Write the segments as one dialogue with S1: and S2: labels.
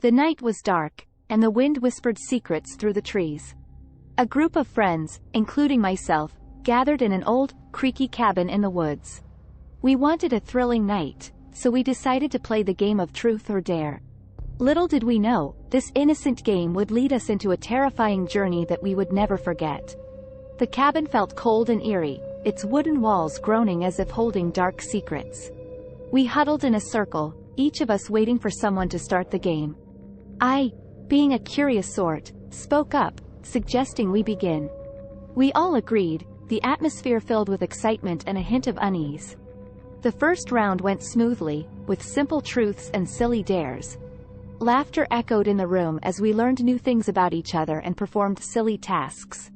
S1: The night was dark, and the wind whispered secrets through the trees. A group of friends, including myself, gathered in an old, creaky cabin in the woods. We wanted a thrilling night, so we decided to play the game of truth or dare. Little did we know, this innocent game would lead us into a terrifying journey that we would never forget. The cabin felt cold and eerie, its wooden walls groaning as if holding dark secrets. We huddled in a circle, each of us waiting for someone to start the game. I, being a curious sort, spoke up, suggesting we begin. We all agreed, the atmosphere filled with excitement and a hint of unease. The first round went smoothly, with simple truths and silly dares. Laughter echoed in the room as we learned new things about each other and performed silly tasks.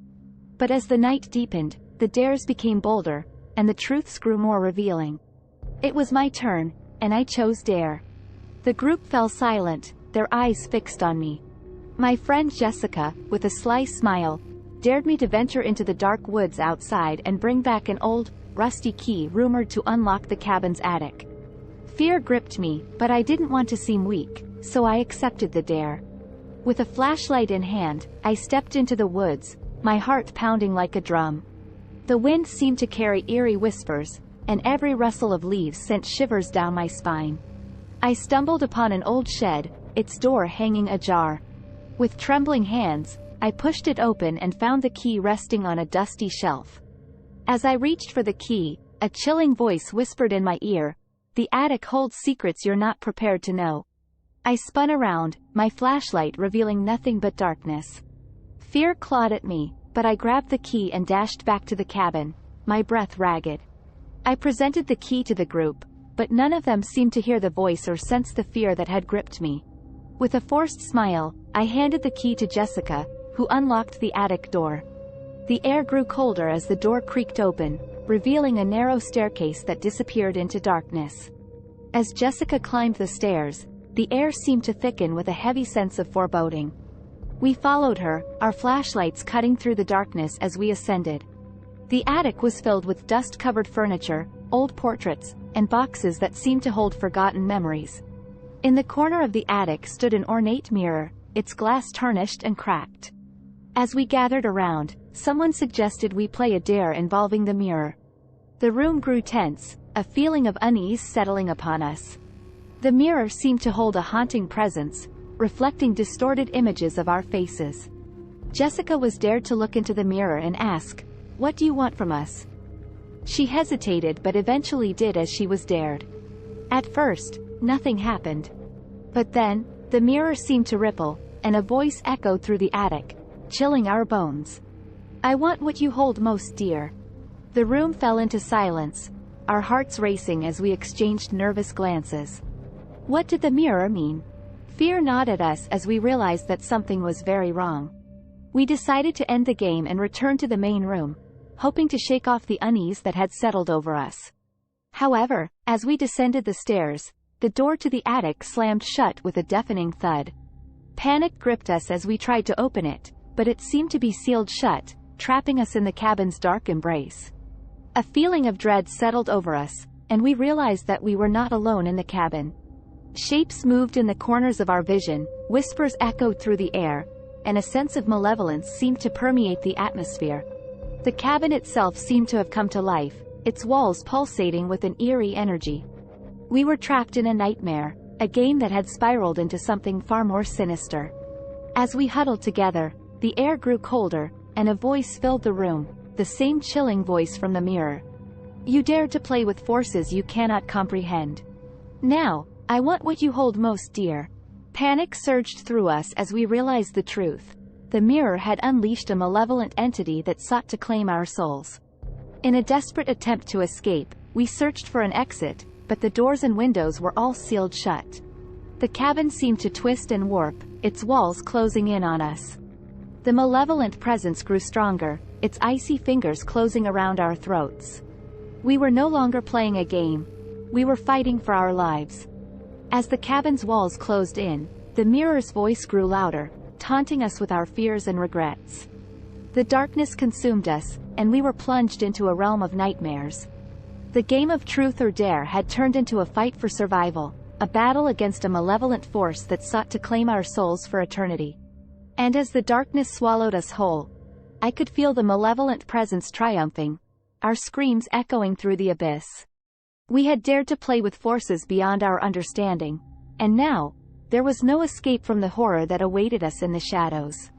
S1: But as the night deepened, the dares became bolder, and the truths grew more revealing. It was my turn, and I chose dare. The group fell silent, their eyes fixed on me. My friend Jessica, with a sly smile, dared me to venture into the dark woods outside and bring back an old, rusty key rumored to unlock the cabin's attic. Fear gripped me, but I didn't want to seem weak, so I accepted the dare. With a flashlight in hand, I stepped into the woods, my heart pounding like a drum. The wind seemed to carry eerie whispers, and every rustle of leaves sent shivers down my spine. I stumbled upon an old shed, its door hanging ajar. With trembling hands, I pushed it open and found the key resting on a dusty shelf. As I reached for the key, a chilling voice whispered in my ear, "The attic holds secrets you're not prepared to know." I spun around, my flashlight revealing nothing but darkness. Fear clawed at me, but I grabbed the key and dashed back to the cabin, my breath ragged. I presented the key to the group, but none of them seemed to hear the voice or sense the fear that had gripped me. With a forced smile, I handed the key to Jessica, who unlocked the attic door. The air grew colder as the door creaked open, revealing a narrow staircase that disappeared into darkness. As Jessica climbed the stairs, the air seemed to thicken with a heavy sense of foreboding. We followed her, our flashlights cutting through the darkness as we ascended. The attic was filled with dust-covered furniture, old portraits, and boxes that seemed to hold forgotten memories. In the corner of the attic stood an ornate mirror, its glass tarnished and cracked. As we gathered around, someone suggested we play a dare involving the mirror. The room grew tense, a feeling of unease settling upon us. The mirror seemed to hold a haunting presence, reflecting distorted images of our faces. Jessica was dared to look into the mirror and ask, "What do you want from us?" She hesitated but eventually did as she was dared. At first, nothing happened. But then, the mirror seemed to ripple, and a voice echoed through the attic, chilling our bones. "I want what you hold most dear." The room fell into silence, our hearts racing as we exchanged nervous glances. What did the mirror mean? Fear gnawed at us as we realized that something was very wrong. We decided to end the game and return to the main room, hoping to shake off the unease that had settled over us. However, as we descended the stairs, the door to the attic slammed shut with a deafening thud. Panic gripped us as we tried to open it, but it seemed to be sealed shut, trapping us in the cabin's dark embrace. A feeling of dread settled over us, and we realized that we were not alone in the cabin. Shapes moved in the corners of our vision, whispers echoed through the air, and a sense of malevolence seemed to permeate the atmosphere. The cabin itself seemed to have come to life, its walls pulsating with an eerie energy. We were trapped in a nightmare, a game that had spiraled into something far more sinister. As we huddled together, the air grew colder, and a voice filled the room, the same chilling voice from the mirror. "You dared to play with forces you cannot comprehend. Now, I want what you hold most dear." Panic surged through us as we realized the truth. The mirror had unleashed a malevolent entity that sought to claim our souls. In a desperate attempt to escape, we searched for an exit, but the doors and windows were all sealed shut. The cabin seemed to twist and warp, its walls closing in on us. The malevolent presence grew stronger, its icy fingers closing around our throats. We were no longer playing a game. We were fighting for our lives. As the cabin's walls closed in, the mirror's voice grew louder, taunting us with our fears and regrets. The darkness consumed us, and we were plunged into a realm of nightmares. The game of truth or dare had turned into a fight for survival, a battle against a malevolent force that sought to claim our souls for eternity. And as the darkness swallowed us whole, I could feel the malevolent presence triumphing, our screams echoing through the abyss. We had dared to play with forces beyond our understanding, and now, there was no escape from the horror that awaited us in the shadows.